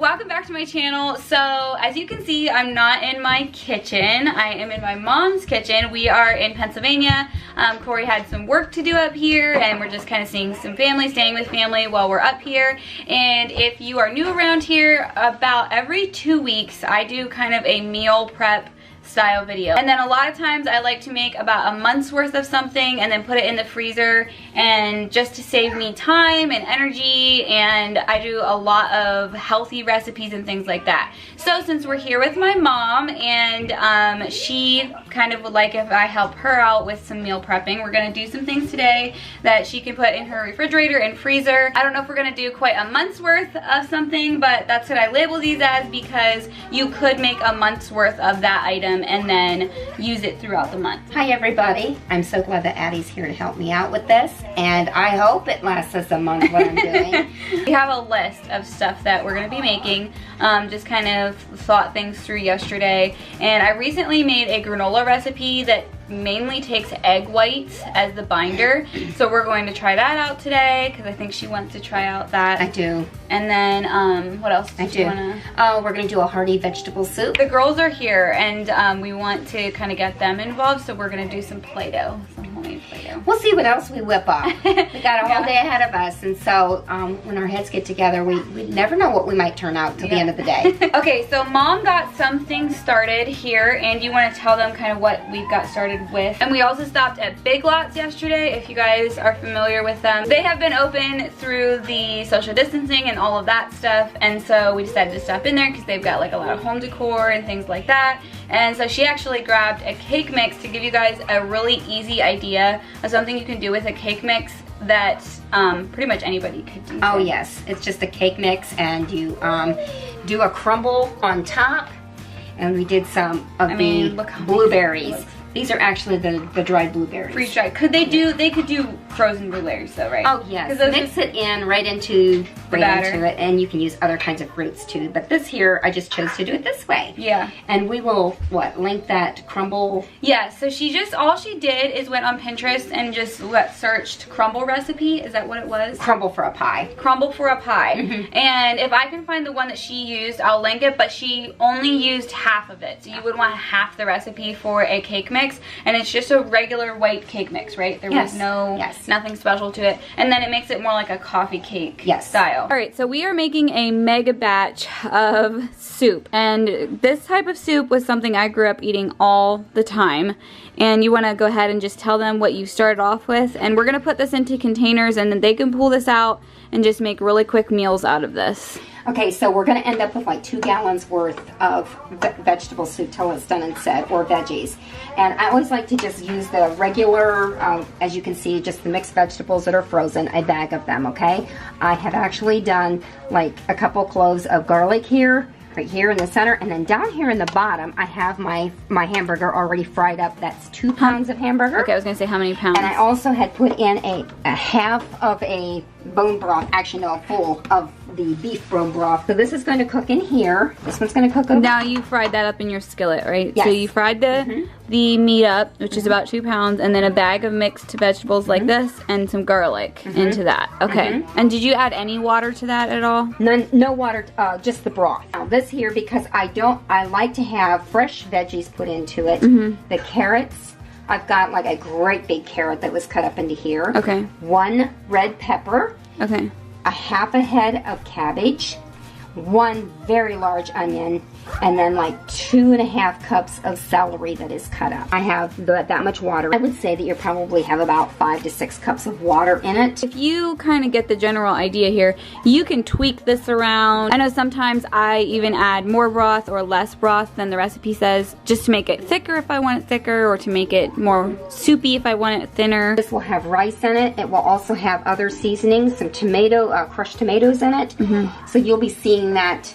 welcome back to my channel. So as you can see, I'm not in my kitchen. I am in my mom's kitchen. We are in Pennsylvania. Corey had some work to do up here and we're just kind of seeing some family, staying with family while we're up here. And if you are new around here, about every 2 weeks I do kind of a meal prep style video. And then a lot of times I like to make about a month's worth of something and then put it in the freezer, and just to save me time and energy, and I do a lot of healthy recipes and things like that. So since we're here with my mom and she kind of would like if I help her out with some meal prepping, we're gonna do some things today that she can put in her refrigerator and freezer. I don't know if we're gonna do quite a month's worth of something, but that's what I label these as, because you could make a month's worth of that item and then use it throughout the month. Hi everybody, I'm so glad that Addie's here to help me out with this, and I hope it lasts us a month what I'm doing. We have a list of stuff that we're gonna be making, just kind of thought things through yesterday, and I recently made a granola recipe that mainly takes egg whites as the binder, so we're going to try that out today because I think she wants to try out that. I do. And then what else did you wanna? Oh, we're gonna do a hearty vegetable soup. The girls are here and we want to kind of get them involved, so we're gonna do some Play-Doh, some homemade Play-Doh. We'll see what else we whip up. We got a whole day ahead of us, and so when our heads get together, we never know what we might turn out till the end of the day. Okay, so Mom got something started here, and you want to tell them kind of what we've got started with. And we also stopped at Big Lots yesterday, if you guys are familiar with them. They have been open through the social distancing and all of that stuff, and so we decided to stop in there because they've got like a lot of home decor and things like that. And so she actually grabbed a cake mix to give you guys a really easy idea of something you can do with a cake mix that pretty much anybody could do. Oh yes, it's just a cake mix, and you do a crumble on top, and we did some of the blueberries. These are actually the dried blueberries. Freeze dried. They could do frozen blueberries though, right? Oh yes. Mix it in right into it, and you can use other kinds of fruits too. But this here, I just chose to do it this way. Yeah. And we will link that crumble. Yeah. So all she did is went on Pinterest and just searched crumble recipe. Is that what it was? Crumble for a pie. Crumble for a pie. And if I can find the one that she used, I'll link it. But she only used half of it, so you would want half the recipe for a cake mix, and it's just a regular white cake mix, right? There was nothing special to it, and then it makes it more like a coffee cake style. All right, so we are making a mega batch of soup, and this type of soup was something I grew up eating all the time. And you want to go ahead and just tell them what you started off with, and we're gonna put this into containers, and then they can pull this out and just make really quick meals out of this. Okay, so we're gonna end up with like 2 gallons worth of vegetable soup till it's done and set, or veggies. And I always like to just use the regular, as you can see, just the mixed vegetables that are frozen, a bag of them, okay? I have actually done like a couple cloves of garlic here, right here in the center, and then down here in the bottom, I have my hamburger already fried up. That's 2 pounds of hamburger. Okay, I was gonna say how many pounds? And I also had put in a half of a bone broth, actually no, a full of the beef bone broth. So this is going to cook in here. This one's going to cook over. Now you fried that up in your skillet, right? Yes. So you fried the meat up, which is about 2 pounds, and then a bag of mixed vegetables like this, and some garlic into that. Okay. And did you add any water to that at all? No water, just the broth. Now this here, because I like to have fresh veggies put into it. The carrots, I've got like a great big carrot that was cut up into here. Okay. 1 red pepper. Okay. A half a head of cabbage, 1 very large onion, and then like 2.5 cups of celery that is cut up. I have that much water. I would say that you probably have about 5 to 6 cups of water in it. If you kind of get the general idea here, you can tweak this around. I know sometimes I even add more broth or less broth than the recipe says, just to make it thicker if I want it thicker, or to make it more soupy if I want it thinner. This will have rice in it. It will also have other seasonings, some crushed tomatoes in it. So you'll be seeing that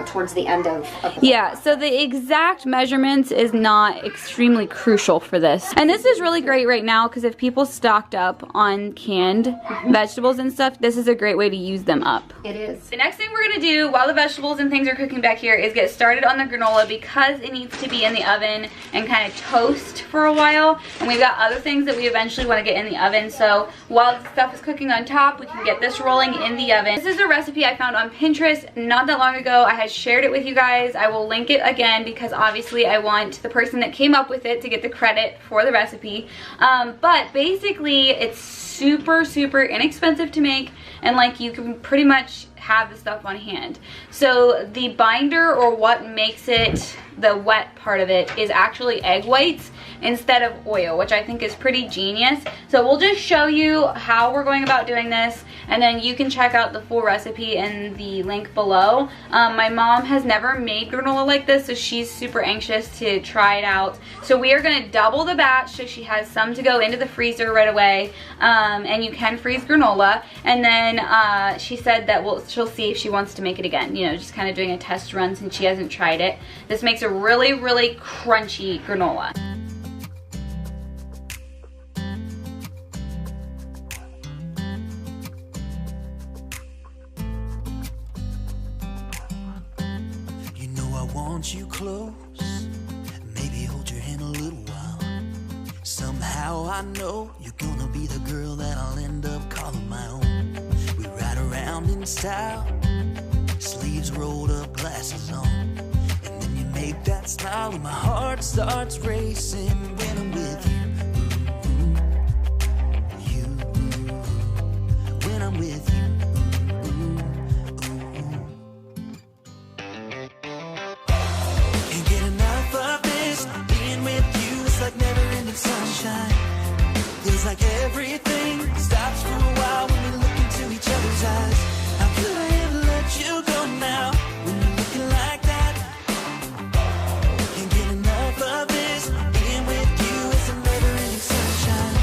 towards the end of the Yeah, so the exact measurements is not extremely crucial for this. And this is really great right now because if people stocked up on canned vegetables and stuff, this is a great way to use them up. It is. The next thing we're gonna do while the vegetables and things are cooking back here is get started on the granola because it needs to be in the oven and kind of toast for a while. And we've got other things that we eventually want to get in the oven. So while the stuff is cooking on top, we can get this rolling in the oven. This is a recipe I found on Pinterest not that long ago. I had shared it with you guys. I will link it again because obviously I want the person that came up with it to get the credit for the recipe. But basically it's super inexpensive to make, and like you can pretty much have the stuff on hand. So the binder, or what makes it the wet part of it, is actually egg whites instead of oil, which I think is pretty genius. So we'll just show you how we're going about doing this, and then you can check out the full recipe in the link below. My mom has never made granola like this, so she's super anxious to try it out. So we are gonna double the batch so she has some to go into the freezer right away, and you can freeze granola. And then she said that she'll see if she wants to make it again, you know, just kind of doing a test run since she hasn't tried it. This makes a really crunchy granola. Want you close, maybe hold your hand a little while. Somehow I know you're gonna be the girl that I'll end up calling my own. We ride around in style, sleeves rolled up, glasses on, and then you make that smile and my heart starts racing when I'm with you. When I'm with you. Feels like everything stops for a while when we look into each other's eyes. How could I ever let you go now when you're looking like that? Can't get enough of this. Being with you is a never-ending sunshine.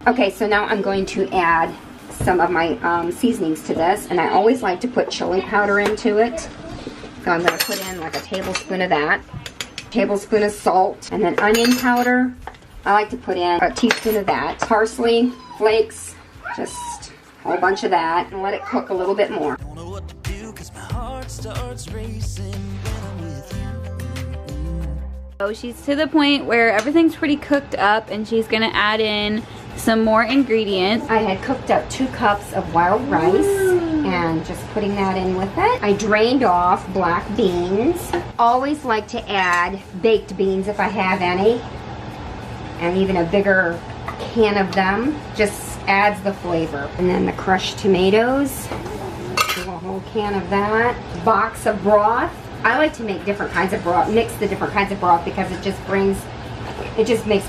Okay, so now I'm going to add some of my seasonings to this, and I always like to put chili powder into it. So I'm going to put in like a tablespoon of that, tablespoon of salt, and then onion powder. I like to put in a teaspoon of that, parsley flakes, just a whole bunch of that, and let it cook a little bit more. Don't know what to do 'cause my heart starts racing when I'm with you. So she's to the point where everything's pretty cooked up, and she's gonna add in some more ingredients. I had cooked up 2 cups of wild rice and just putting that in with it. I drained off black beans. Always like to add baked beans if I have any, and even a bigger can of them just adds the flavor. And then the crushed tomatoes, do a whole can of that. Box of broth. I like to make different kinds of broth, mix the different kinds of broth because it just makes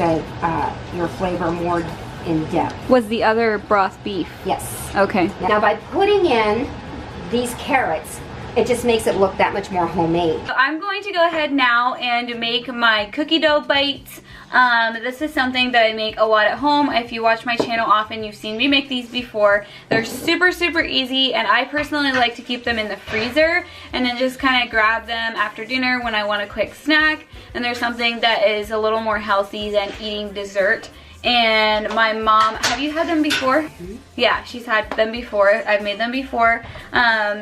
your flavor more in depth. Was the other broth beef? Yes. Okay. Now by putting in these carrots, it just makes it look that much more homemade. So I'm going to go ahead now and make my cookie dough bites. This is something that I make a lot at home. If you watch my channel often, you've seen me make these before. They're super easy, and I personally like to keep them in the freezer and then just kind of grab them after dinner when I want a quick snack. And there's something that is a little more healthy than eating dessert. And my mom, have you had them before? Mm-hmm. Yeah, she's had them before. I've made them before.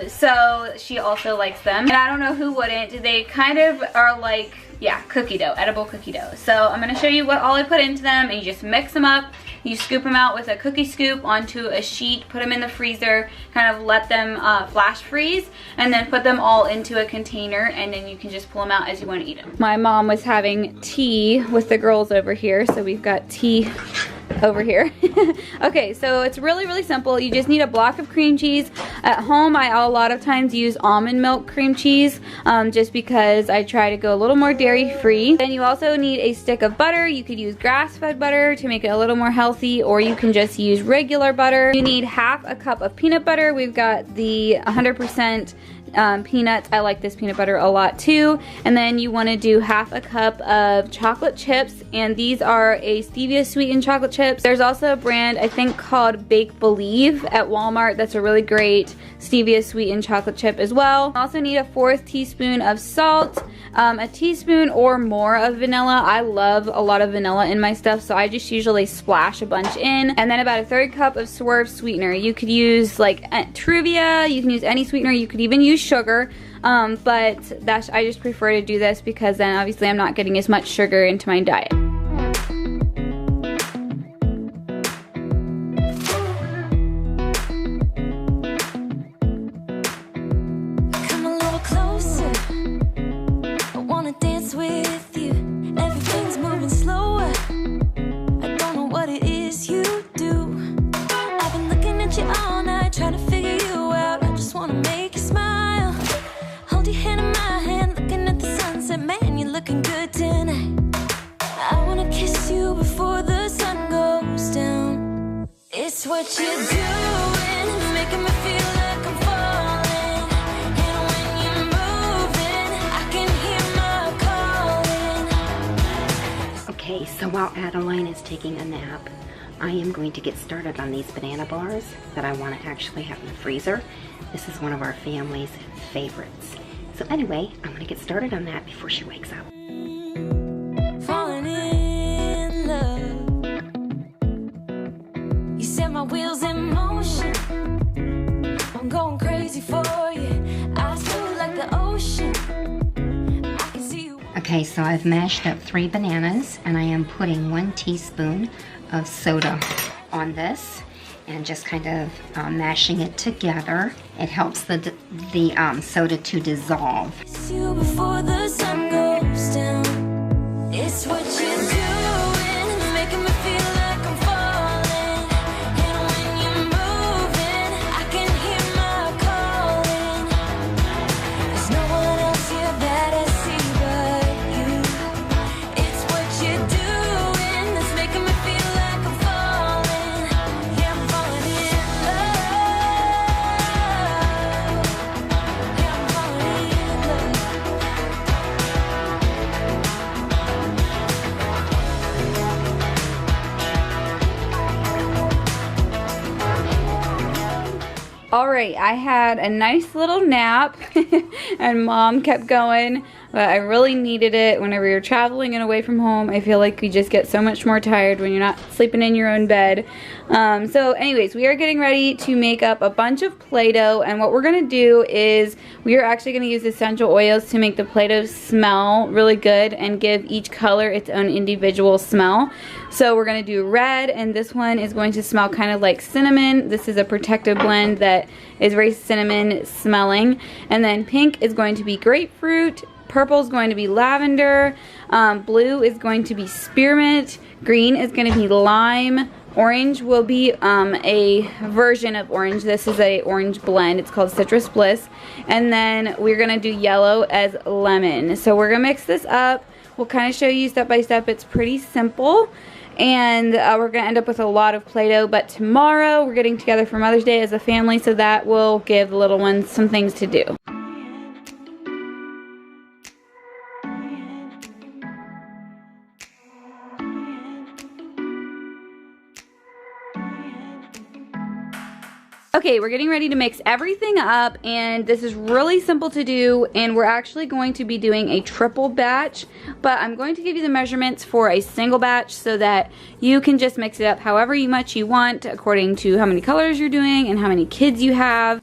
So she also likes them. And I don't know who wouldn't. They kind of are like, yeah, cookie dough, edible cookie dough. So I'm gonna show you what all I put into them, and you just mix them up. You scoop them out with a cookie scoop onto a sheet, put them in the freezer, kind of let them flash freeze, and then put them all into a container, and then you can just pull them out as you want to eat them. My mom was having tea with the girls over here, so we've got tea over here. Okay, so it's really simple. You just need a block of cream cheese. At home, I a lot of times use almond milk cream cheese, just because I try to go a little more dairy free. Then you also need a stick of butter. You could use grass-fed butter to make it a little more healthy, or you can just use regular butter. You need half a cup of peanut butter. We've got the 100% peanuts. I like this peanut butter a lot too. And then you want to do half a cup of chocolate chips, and these are a stevia sweetened chocolate chips. There's also a brand I think called Bake Believe at Walmart that's a really great stevia sweetened chocolate chip as well. I also need a 1/4 teaspoon of salt, a teaspoon or more of vanilla. I love a lot of vanilla in my stuff, so I just usually splash a bunch in. And then about a 1/3 cup of Swerve sweetener. You could use like Truvia, you can use any sweetener, you could even use sugar, but I just prefer to do this because then obviously I'm not getting as much sugar into my diet. It's what you're doing, making me feel like I'm falling. And when you're moving, I can hear my calling. Okay, so while Adeline is taking a nap, I am going to get started on these banana bars that I want to actually have in the freezer. This is one of our family's favorites. So anyway, I'm going to get started on that before she wakes up. Falling in love. You set my wheels in motion. I'm going crazy for you. I feel like the ocean. I can see you. Okay, so I've mashed up 3 bananas, and I am putting 1 teaspoon of soda on this and just kind of mashing it together. It helps the soda to dissolve. It's you before the sun goes down. It's what you're doing, making me feel like I'm falling. And when you're moving, I can hear my calling. There's no one else here that I see but you. It's what you're doing that's making me feel like I'm falling. Yeah, I'm falling in love. Yeah, I'm falling in love. Alright, I had a nice little nap and Mom kept going, but I really needed it. Whenever you're traveling and away from home, I feel like you just get so much more tired when you're not sleeping in your own bed. So anyways, we are getting ready to make up a bunch of Play-Doh, and what we're going to do is we are actually going to use essential oils to make the Play-Doh smell really good and give each color its own individual smell. So we're going to do red, and this one is going to smell kind of like cinnamon. This is a protective blend that is very cinnamon smelling. And then pink is going to be grapefruit. Purple is going to be lavender. Blue is going to be spearmint. Green is going to be lime. Orange will be a version of orange. This is a orange blend. It's called Citrus Bliss. And then we're going to do yellow as lemon. So we're going to mix this up. We'll kind of show you step by step. It's pretty simple. And we're going to end up with a lot of Play-Doh. But tomorrow we're getting together for Mother's Day as a family, so that will give the little ones some things to do. Okay, we're getting ready to mix everything up, and this is really simple to do, and we're actually going to be doing a triple batch, but I'm going to give you the measurements for a single batch so that you can just mix it up however much you want according to how many colors you're doing and how many kids you have.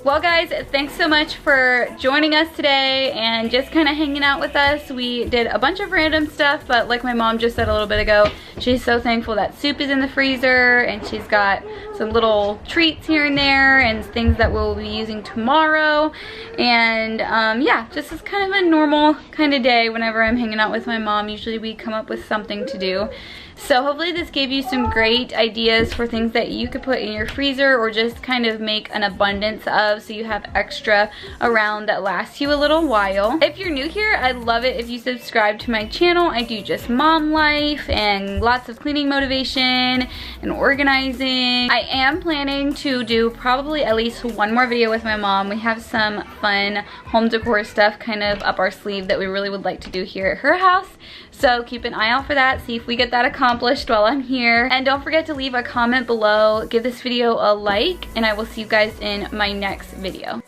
Well guys, thanks so much for joining us today and just kind of hanging out with us. We did a bunch of random stuff, but like my mom just said a little bit ago, she's so thankful that soup is in the freezer and she's got some little treats here and there and things that we'll be using tomorrow. And yeah, just is kind of a normal kind of day whenever I'm hanging out with my mom. Usually we come up with something to do. So hopefully this gave you some great ideas for things that you could put in your freezer or just kind of make an abundance of, so you have extra around that lasts you a little while. If you're new here, I'd love it if you subscribe to my channel. I do just mom life and lots of cleaning motivation and organizing. I am planning to do probably at least one more video with my mom. We have some fun home decor stuff kind of up our sleeve that we really would like to do here at her house. So keep an eye out for that, see if we get that accomplished while I'm here. And don't forget to leave a comment below, give this video a like, and I will see you guys in my next video.